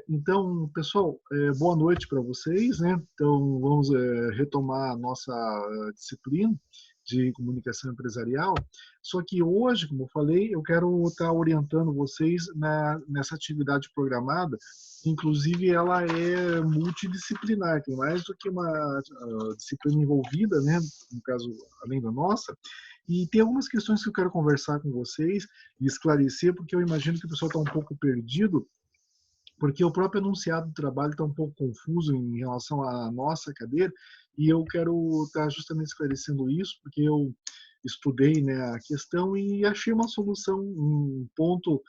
Então, pessoal, boa noite para vocês, né? Então, vamos retomar a nossa disciplina de comunicação empresarial. Só que hoje, como eu falei, eu quero estar orientando vocês nessa atividade programada. Inclusive, ela é multidisciplinar, tem mais do que uma disciplina envolvida, né? No caso, além da nossa. E tem algumas questões que eu quero conversar com vocês e esclarecer, porque eu imagino que o pessoal está um pouco perdido, porque o próprio enunciado do trabalho está um pouco confuso em relação à nossa cadeira, e eu quero estar justamente esclarecendo isso, porque eu estudei, né, a questão e achei uma solução, um ponto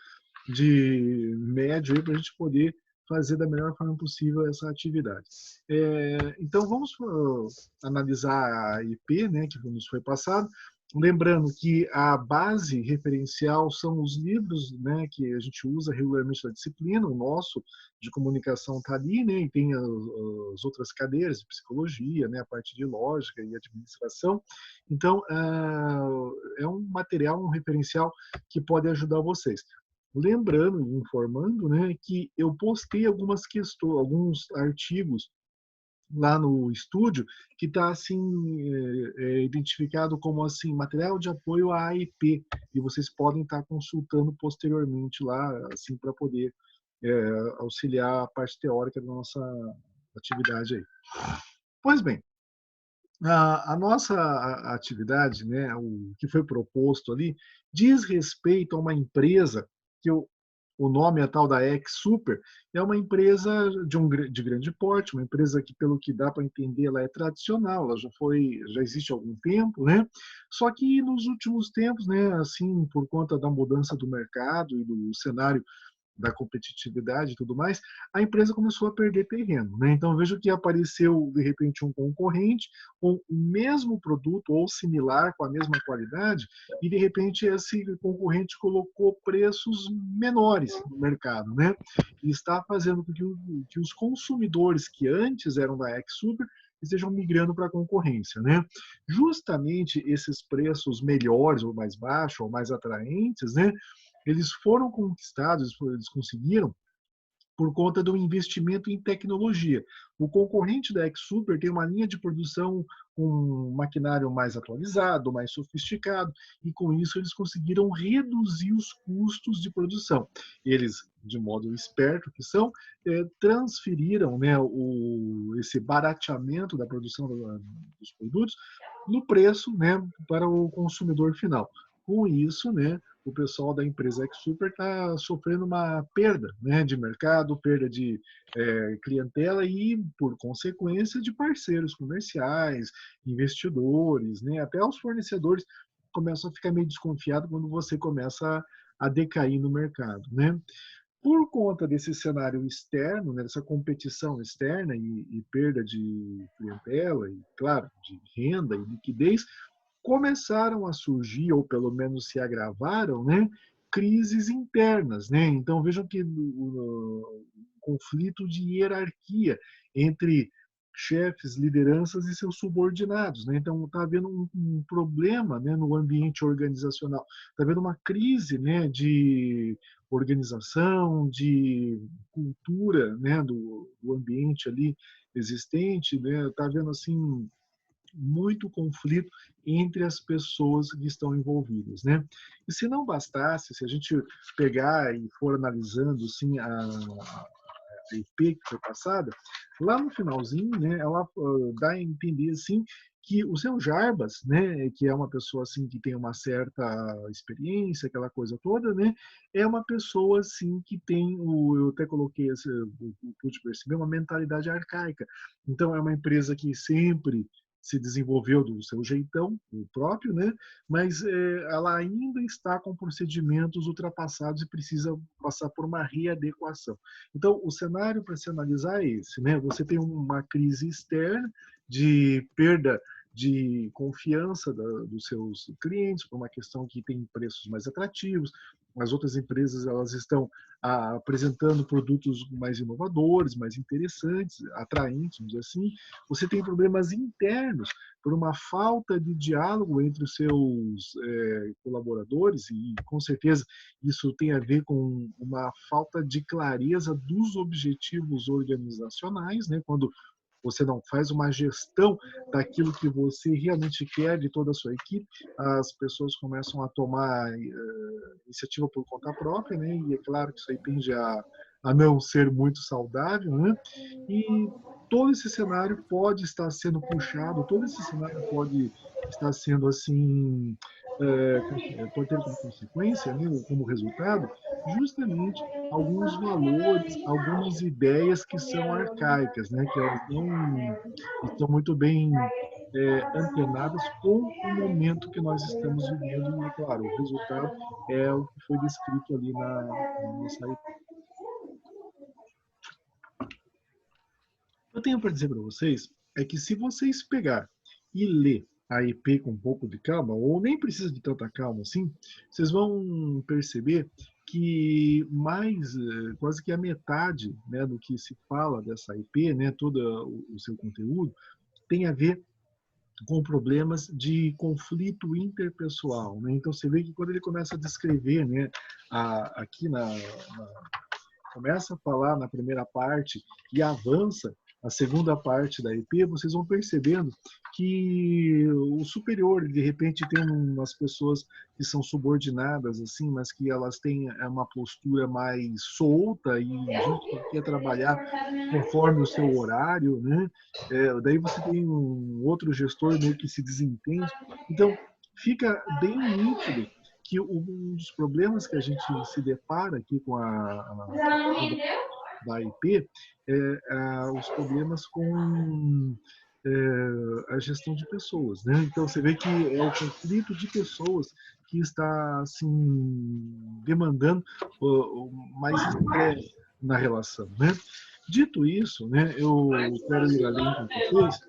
de médio para a gente poder fazer da melhor forma possível essa atividade. Então, vamos analisar a IP, né, que nos foi passado. Lembrando que a base referencial são os livros, né, que a gente usa regularmente na disciplina. O nosso de comunicação está ali, né, e tem as outras cadeiras de psicologia, né, a parte de lógica e administração. Então, é um material, um referencial que pode ajudar vocês. Lembrando e informando, né, que eu postei algumas questões, alguns artigos lá no estúdio que está assim identificado como assim material de apoio à AIP, e vocês podem estar consultando posteriormente lá, assim, para poder auxiliar a parte teórica da nossa atividade aí. Pois bem, a nossa atividade, né, o que foi proposto ali, diz respeito a uma empresa que o nome é tal da Ex-Super, é uma empresa de grande porte, uma empresa que, pelo que dá para entender, ela é tradicional, ela já existe há algum tempo, né? Só que nos últimos tempos, né, assim, por conta da mudança do mercado e do cenário da competitividade e tudo mais, a empresa começou a perder terreno, né? Então vejo que apareceu de repente um concorrente com o mesmo produto ou similar, com a mesma qualidade, e de repente esse concorrente colocou preços menores no mercado, né? E está fazendo com que os consumidores que antes eram da Ex-Super estejam migrando para a concorrência, né? Justamente esses preços melhores ou mais baixos ou mais atraentes, né? Eles foram conquistados, eles conseguiram por conta do investimento em tecnologia. O concorrente da Ex-Super tem uma linha de produção com um maquinário mais atualizado, mais sofisticado, e com isso eles conseguiram reduzir os custos de produção. Eles, de modo esperto que são, transferiram, né, esse barateamento da produção dos produtos no preço, né, para o consumidor final. Com isso, né, o pessoal da empresa Ex-Super está sofrendo uma perda, né, de mercado, perda de clientela e, por consequência, de parceiros comerciais, investidores, né, até os fornecedores começam a ficar meio desconfiados quando você começa a decair no mercado, né? Por conta desse cenário externo, né, dessa competição externa e perda de clientela e, claro, de renda e liquidez, começaram a surgir, ou pelo menos se agravaram, né, crises internas, né? Então vejam que o conflito de hierarquia entre chefes, lideranças e seus subordinados, né? Então está havendo um problema, né, no ambiente organizacional, está havendo uma crise, né, de organização, de cultura, né, do ambiente ali existente, né? Está havendo assim muito conflito entre as pessoas que estão envolvidas, né? E se não bastasse, se a gente pegar e for analisando assim a IP que foi passada, lá no finalzinho, né, ela dá a entender assim que o seu Jarbas, né, que é uma pessoa assim que tem uma certa experiência, aquela coisa toda, né, é uma pessoa assim que tem eu até coloquei pude perceber uma mentalidade arcaica. Então é uma empresa que sempre se desenvolveu do seu jeitão, o próprio, né? Mas ela ainda está com procedimentos ultrapassados e precisa passar por uma readequação. Então, o cenário para se analisar é esse, né? Você tem uma crise externa de perda de confiança dos seus clientes, por uma questão que tem preços mais atrativos. As outras empresas elas estão apresentando produtos mais inovadores, mais interessantes, atraentes, vamos dizer assim. Você tem problemas internos por uma falta de diálogo entre os seus colaboradores e, com certeza, isso tem a ver com uma falta de clareza dos objetivos organizacionais, né? Quando você não faz uma gestão daquilo que você realmente quer de toda a sua equipe, as pessoas começam a tomar iniciativa por conta própria, né? E é claro que isso aí tende a não ser muito saudável, né? E todo esse cenário pode estar sendo puxado, todo esse cenário pode estar sendo assim, pode ter como consequência, né, ou como resultado, justamente alguns valores, algumas ideias que são arcaicas, né, que elas não estão muito bem antenadas com o momento que nós estamos vivendo e, é claro, o resultado é o que foi descrito ali na nossa. Eu tenho para dizer para vocês é que se vocês pegar e ler a IP com um pouco de calma, ou nem precisa de tanta calma assim, vocês vão perceber que mais quase que a metade, né, do que se fala dessa IP, né, todo o seu conteúdo, tem a ver com problemas de conflito interpessoal, né? Então você vê que quando ele começa a descrever, né, aqui começa a falar na primeira parte e avança a segunda parte da EP, vocês vão percebendo que o superior, de repente, tem umas pessoas que são subordinadas, assim, mas que elas têm uma postura mais solta e gente que quer trabalhar conforme o seu horário, né? Daí você tem um outro gestor meio que se desentende. Então, fica bem nítido que um dos problemas que a gente se depara aqui com a questão da IP os problemas com a gestão de pessoas, né? Então você vê que é o conflito de pessoas que está assim demandando mais estresse na relação, né? Dito isso, né, eu quero ir além com vocês.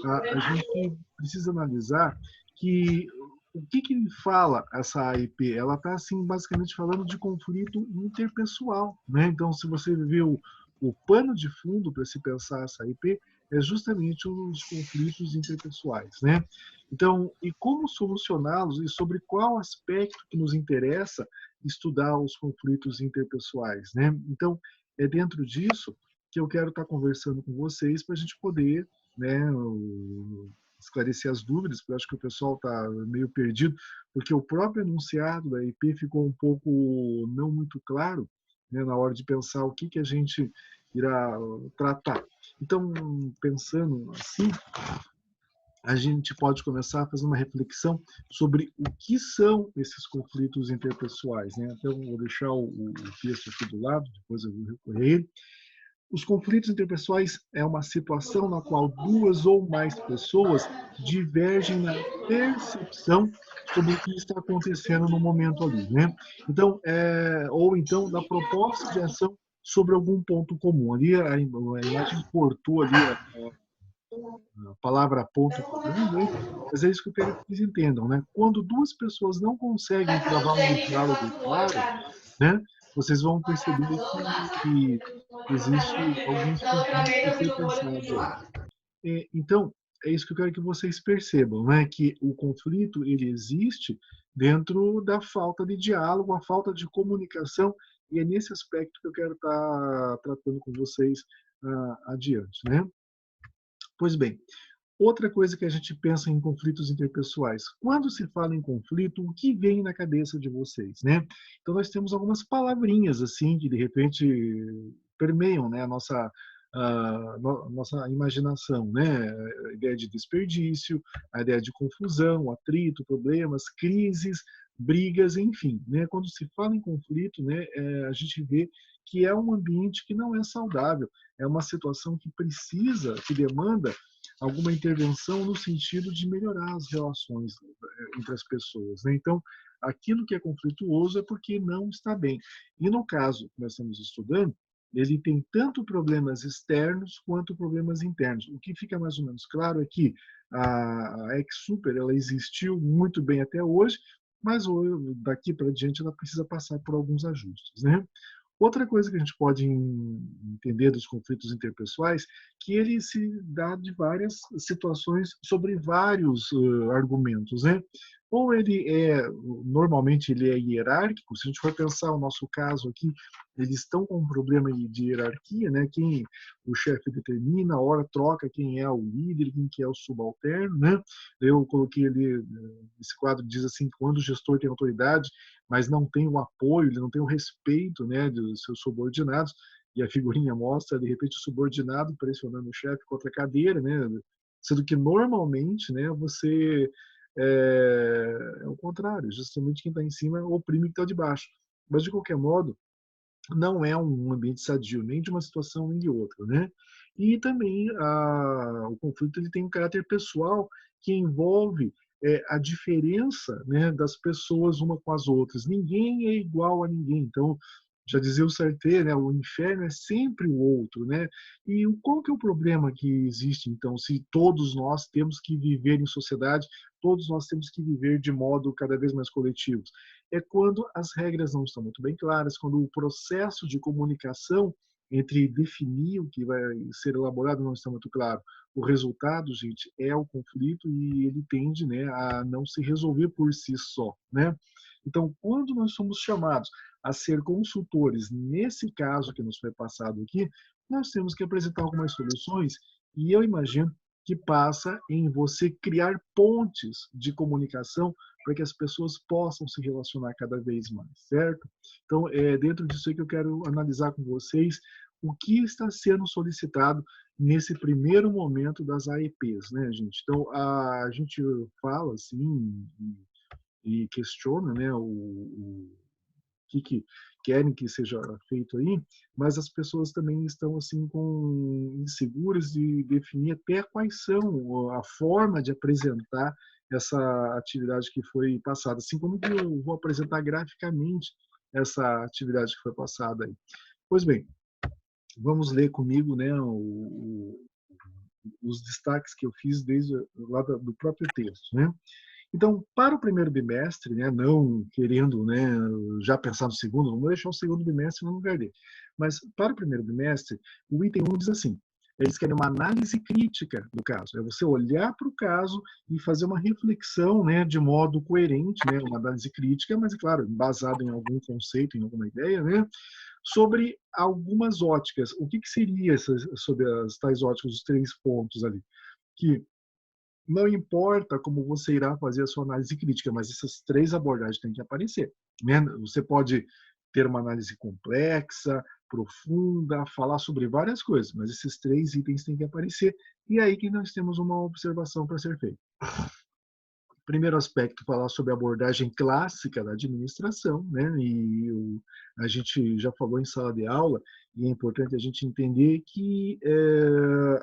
A gente precisa analisar que o que fala essa AIP? Ela está assim basicamente falando de conflito interpessoal, né? Então, se você viu o pano de fundo para se pensar essa AIP é justamente os conflitos interpessoais, né? Então, e como solucioná-los e sobre qual aspecto que nos interessa estudar os conflitos interpessoais, né? Então, é dentro disso que eu quero estar conversando com vocês para a gente poder, né, esclarecer as dúvidas, porque eu acho que o pessoal está meio perdido, porque o próprio enunciado da IP ficou um pouco não muito claro, né, na hora de pensar o que a gente irá tratar. Então, pensando assim, a gente pode começar a fazer uma reflexão sobre o que são esses conflitos interpessoais, né? Então, vou deixar o texto aqui do lado, depois eu vou recorrer a ele. Os conflitos interpessoais é uma situação na qual duas ou mais pessoas divergem na percepção sobre o que está acontecendo no momento ali, né? Então, ou então da proposta de ação sobre algum ponto comum. Ali a imagem cortou ali a palavra ponto comum, né? Mas é isso que eu quero que vocês entendam, né? Quando duas pessoas não conseguem travar um diálogo claro, né? Vocês vão perceber que existe alguns conflitos a ser pensados aí. Então, é isso que eu quero que vocês percebam, né? Que o conflito ele existe dentro da falta de diálogo, a falta de comunicação, e é nesse aspecto que eu quero estar tratando com vocês adiante, né? Pois bem, outra coisa que a gente pensa em conflitos interpessoais. Quando se fala em conflito, o que vem na cabeça de vocês, né? Então nós temos algumas palavrinhas assim que de repente permeiam, né, a nossa imaginação, né? A ideia de desperdício, a ideia de confusão, atrito, problemas, crises, brigas, enfim, né? Quando se fala em conflito, né, a gente vê que é um ambiente que não é saudável, é uma situação que precisa, que demanda alguma intervenção no sentido de melhorar as relações entre as pessoas, né? Então, aquilo que é conflituoso é porque não está bem. E no caso que nós estamos estudando, ele tem tanto problemas externos quanto problemas internos. O que fica mais ou menos claro é que a Ex-Super ela existiu muito bem até hoje, mas daqui para diante ela precisa passar por alguns ajustes, né? Outra coisa que a gente pode entender dos conflitos interpessoais, que ele se dá de várias situações sobre vários argumentos, né? Ou normalmente ele é hierárquico, se a gente for pensar o nosso caso aqui, eles estão com um problema de hierarquia, né? Quem o chefe determina, a hora troca quem é o líder, quem que é o subalterno, né? Eu coloquei ali, esse quadro diz assim, quando o gestor tem autoridade, mas não tem o apoio, ele não tem o respeito, né, dos seus subordinados, e a figurinha mostra, de repente, o subordinado pressionando o chefe contra a cadeira, né, sendo que normalmente, né, você é o contrário, justamente quem está em cima oprime quem está de baixo. Mas, de qualquer modo, não é um ambiente sadio, nem de uma situação nem de outra, né? E também o conflito ele tem um caráter pessoal que envolve a diferença, né, das pessoas uma com as outras. Ninguém é igual a ninguém. Então, já dizia o Sartre, né, o inferno é sempre o outro, né? E qual que é o problema que existe, então, se todos nós temos que viver em sociedade, todos nós temos que viver de modo cada vez mais coletivo? É quando as regras não estão muito bem claras, quando o processo de comunicação entre definir o que vai ser elaborado não está muito claro. O resultado, gente, é o conflito e ele tende, né, a não se resolver por si só, né? Então, quando nós somos chamados a ser consultores, nesse caso que nos foi passado aqui, nós temos que apresentar algumas soluções e eu imagino que passa em você criar pontes de comunicação para que as pessoas possam se relacionar cada vez mais, certo? Então, é dentro disso aí que eu quero analisar com vocês o que está sendo solicitado nesse primeiro momento das AEPs, né, gente? Então, a gente fala assim e questiona, né, o que querem que seja feito aí, mas as pessoas também estão assim com inseguras de definir até quais são a forma de apresentar essa atividade que foi passada, assim como que eu vou apresentar graficamente essa atividade que foi passada aí. Pois bem, vamos ler comigo, né, os destaques que eu fiz desde lá do próprio texto, né? Então, para o primeiro bimestre, né, não querendo, né, já pensar no segundo, vamos deixar o segundo bimestre no lugar dele. Mas para o primeiro bimestre, o item 1 diz assim: eles querem uma análise crítica do caso. É você olhar para o caso e fazer uma reflexão, né, de modo coerente, né, uma análise crítica, mas, é claro, baseado em algum conceito, em alguma ideia, né, sobre algumas óticas. O que seria sobre as tais óticas, os 3 pontos ali? Que não importa como você irá fazer a sua análise crítica, mas essas 3 abordagens têm que aparecer, né? Você pode ter uma análise complexa, profunda, falar sobre várias coisas, mas esses 3 itens têm que aparecer, e é aí que nós temos uma observação para ser feita. Primeiro aspecto, falar sobre a abordagem clássica da administração, né? E a gente já falou em sala de aula, e é importante a gente entender que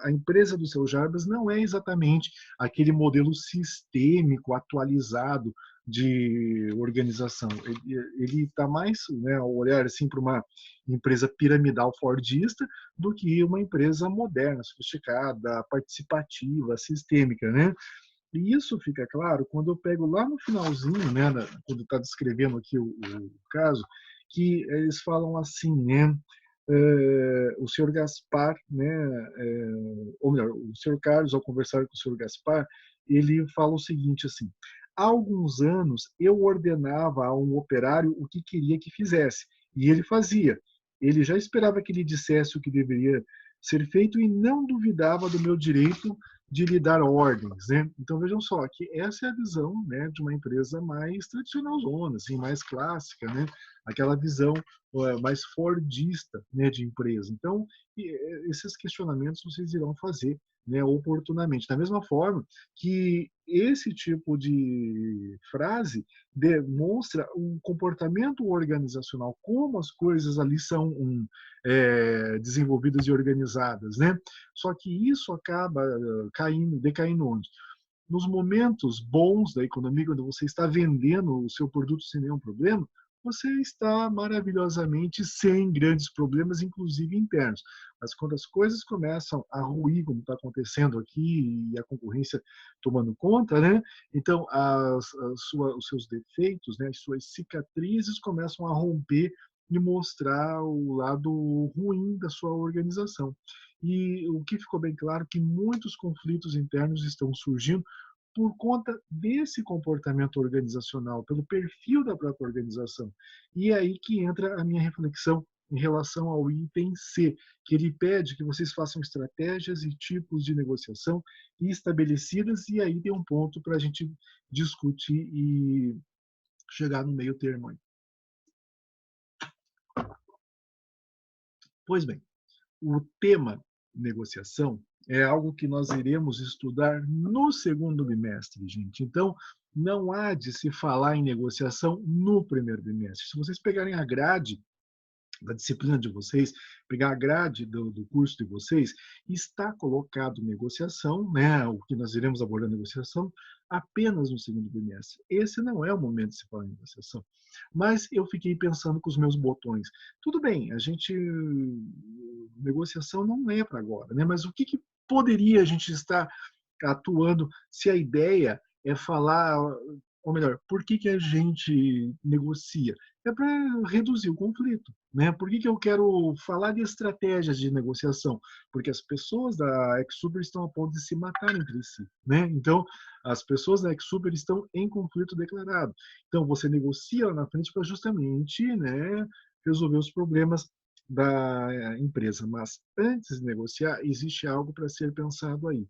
a empresa do seu Jarbas não é exatamente aquele modelo sistêmico atualizado de organização. Ele está mais, né, ao olhar assim para uma empresa piramidal fordista do que uma empresa moderna, sofisticada, participativa, sistêmica, né? E isso fica claro quando eu pego lá no finalzinho, né, quando está descrevendo aqui o caso, que eles falam assim, né, o senhor Gaspar, né, ou melhor, o senhor Carlos, ao conversar com o senhor Gaspar, ele fala o seguinte assim: há alguns anos eu ordenava a um operário o que queria que fizesse, e ele fazia. Ele já esperava que lhe dissesse o que deveria ser feito e não duvidava do meu direito de lhe dar ordens, né? Então vejam só que essa é a visão, né, de uma empresa mais tradicional zona, assim, mais clássica, né? Aquela visão mais fordista, né, de empresa. Então esses questionamentos vocês irão fazer, né, oportunamente. Da mesma forma que esse tipo de frase demonstra um comportamento organizacional, como as coisas ali são desenvolvidas e organizadas, né? Só que isso acaba decaindo onde? Nos momentos bons da economia, quando você está vendendo o seu produto sem nenhum problema, você está maravilhosamente sem grandes problemas, inclusive internos. Mas quando as coisas começam a ruir, como está acontecendo aqui, e a concorrência tomando conta, né? Então os seus defeitos, né, as suas cicatrizes começam a romper e mostrar o lado ruim da sua organização. E o que ficou bem claro é que muitos conflitos internos estão surgindo por conta desse comportamento organizacional, pelo perfil da própria organização. E é aí que entra a minha reflexão em relação ao item C, que ele pede que vocês façam estratégias e tipos de negociação estabelecidas, e aí tem um ponto para a gente discutir e chegar no meio termo. Pois bem, o tema negociação é algo que nós iremos estudar no segundo bimestre, gente. Então, não há de se falar em negociação no primeiro bimestre. Se vocês pegarem a grade da disciplina de vocês, pegar a grade do curso de vocês, está colocado negociação, né, o que nós iremos abordar negociação, apenas no segundo bimestre. Esse não é o momento de se falar em negociação. Mas eu fiquei pensando com os meus botões. Tudo bem, a gente negociação não é para agora, né? Mas o que poderia a gente estar atuando se a ideia é falar, ou melhor, por que a gente negocia? É para reduzir o conflito, né? Por que eu quero falar de estratégias de negociação? Porque as pessoas da Exuber estão a ponto de se matar entre si, né? Então, as pessoas da Exuber estão em conflito declarado. Então, você negocia lá na frente para justamente, né, resolver os problemas da empresa. Mas antes de negociar, existe algo para ser pensado aí.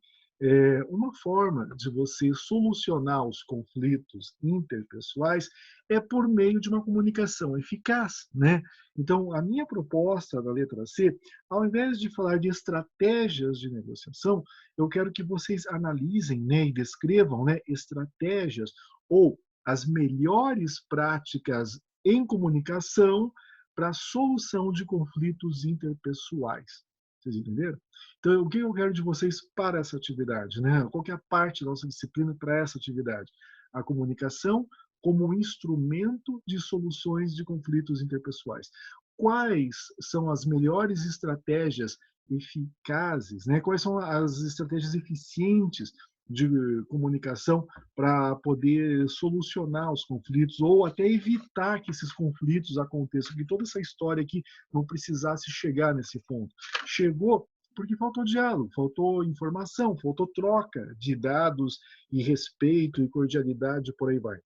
Uma forma de você solucionar os conflitos interpessoais é por meio de uma comunicação eficaz, né? Então, a minha proposta da letra C, ao invés de falar de estratégias de negociação, eu quero que vocês analisem, né, e descrevam, né, estratégias ou as melhores práticas em comunicação para a solução de conflitos interpessoais. Vocês entenderam? Então, o que eu quero de vocês para essa atividade, né? Qual que é a parte da nossa disciplina para essa atividade? A comunicação como um instrumento de soluções de conflitos interpessoais. Quais são as melhores estratégias eficazes, né? Quais são as estratégias eficientes de comunicação para poder solucionar os conflitos ou até evitar que esses conflitos aconteçam, que toda essa história aqui não precisasse chegar nesse ponto. Chegou porque faltou diálogo, faltou informação, faltou troca de dados e respeito e cordialidade, por aí vai.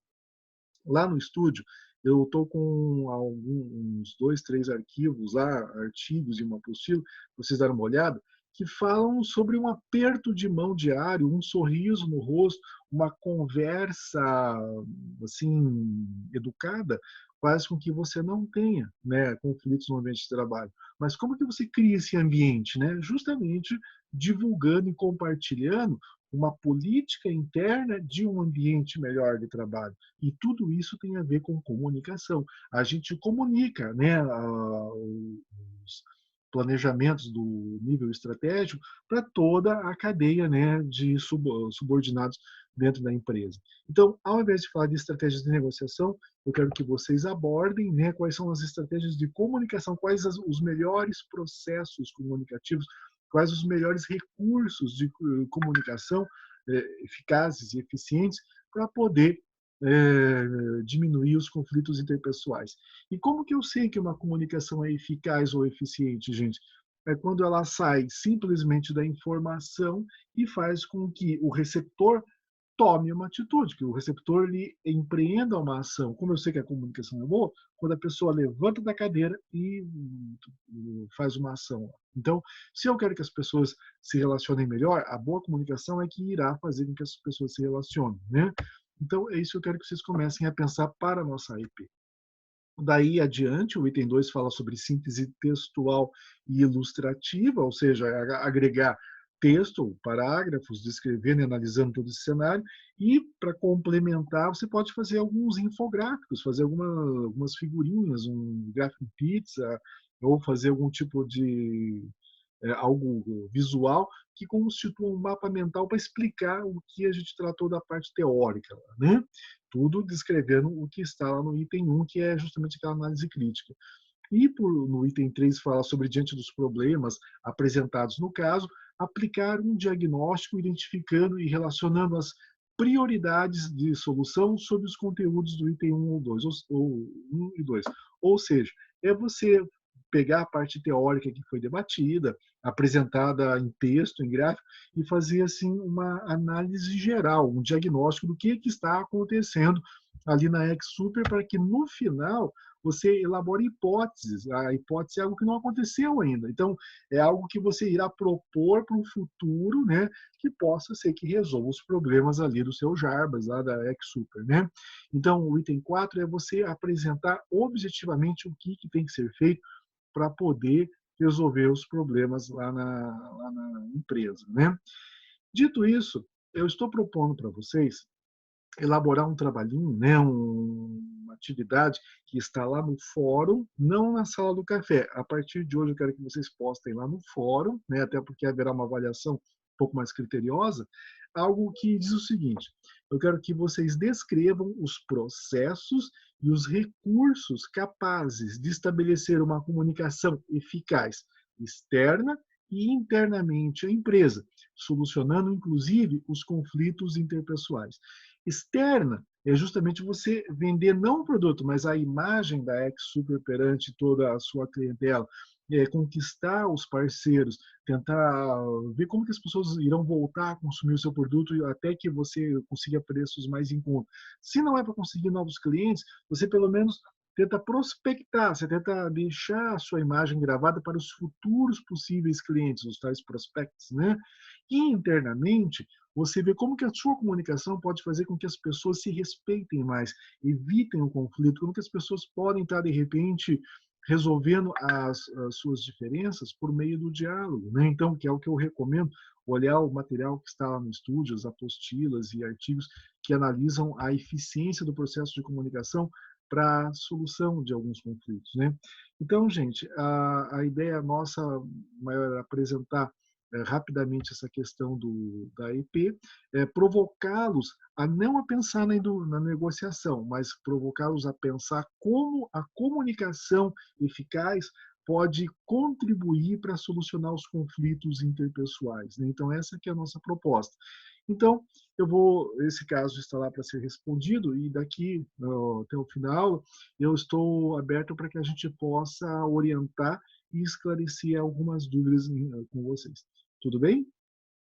Lá no estúdio, eu estou com alguns 2, 3 arquivos lá, artigos e uma apostila, vocês deram uma olhada, que falam sobre um aperto de mão diário, um sorriso no rosto, uma conversa assim educada, faz com que você não tenha, né, conflitos no ambiente de trabalho. Mas como que você cria esse ambiente, né? Justamente divulgando e compartilhando uma política interna de um ambiente melhor de trabalho. E tudo isso tem a ver com comunicação. A gente comunica, né, os planejamentos do nível estratégico para toda a cadeia, né, de subordinados dentro da empresa. Então, ao invés de falar de estratégias de negociação, eu quero que vocês abordem, né, quais são as estratégias de comunicação, quais os melhores processos comunicativos, quais os melhores recursos de comunicação eficazes e eficientes para poder diminuir os conflitos interpessoais. E como que eu sei que uma comunicação é eficaz ou eficiente, gente? É quando ela sai simplesmente da informação e faz com que o receptor tome uma atitude, que o receptor ele empreenda uma ação. Como eu sei que a comunicação é boa, quando a pessoa levanta da cadeira e faz uma ação. Então, se eu quero que as pessoas se relacionem melhor, a boa comunicação é que irá fazer com que as pessoas se relacionem, né? Então, é isso que eu quero que vocês comecem a pensar para a nossa IP. Daí adiante, o item 2 fala sobre síntese textual e ilustrativa, ou seja, agregar texto, parágrafos, descrevendo e analisando todo esse cenário. E, para complementar, você pode fazer alguns infográficos, fazer algumas figurinhas, um gráfico pizza, ou fazer algum tipo de algo visual que constitua um mapa mental para explicar o que a gente tratou da parte teórica, né? Tudo descrevendo o que está lá no item 1, que é justamente aquela análise crítica. E no item 3 fala sobre, diante dos problemas apresentados no caso, aplicar um diagnóstico identificando e relacionando as prioridades de solução sobre os conteúdos do item 1 ou 2, ou 1 e 2. Ou seja, é você pegar a parte teórica que foi debatida, apresentada em texto, em gráfico, e fazer assim uma análise geral, um diagnóstico do que está acontecendo ali na XSuper, para que no final você elabore hipóteses. A hipótese é algo que não aconteceu ainda. Então, é algo que você irá propor para um futuro, né, que possa ser que resolva os problemas ali do seu Jarbas, lá da XSuper, né? Então, o item 4 é você apresentar objetivamente o que tem que ser feito para poder resolver os problemas lá na empresa, né? Dito isso, eu estou propondo para vocês elaborar um trabalhinho, né, uma atividade que está lá no fórum, não na sala do café. A partir de hoje eu quero que vocês postem lá no fórum, né, até porque haverá uma avaliação um pouco mais criteriosa, algo que diz o seguinte: eu quero que vocês descrevam os processos e os recursos capazes de estabelecer uma comunicação eficaz externa e internamente à empresa, solucionando inclusive os conflitos interpessoais. Externa é justamente você vender não o produto, mas a imagem da XSuper perante toda a sua clientela, conquistar os parceiros, tentar ver como que as pessoas irão voltar a consumir o seu produto até que você consiga preços mais em conta. Se não é para conseguir novos clientes, você pelo menos tenta prospectar, você tenta deixar a sua imagem gravada para os futuros possíveis clientes, os tais prospects, né? E internamente, você vê como que a sua comunicação pode fazer com que as pessoas se respeitem mais, evitem o conflito, como que as pessoas podem estar, de repente, resolvendo as suas diferenças por meio do diálogo, né? Então, que é o que eu recomendo, olhar o material que está lá no estúdio, as apostilas e artigos que analisam a eficiência do processo de comunicação para a solução de alguns conflitos, né? Então, gente, a ideia nossa maior é apresentar rapidamente essa questão da EP, provocá-los a não a pensar na negociação, mas provocá-los a pensar como a comunicação eficaz pode contribuir para solucionar os conflitos interpessoais, né? Então, essa que é a nossa proposta. Então, esse caso está lá para ser respondido, e daqui até o final, eu estou aberto para que a gente possa orientar e esclarecer algumas dúvidas com vocês. Tudo bem?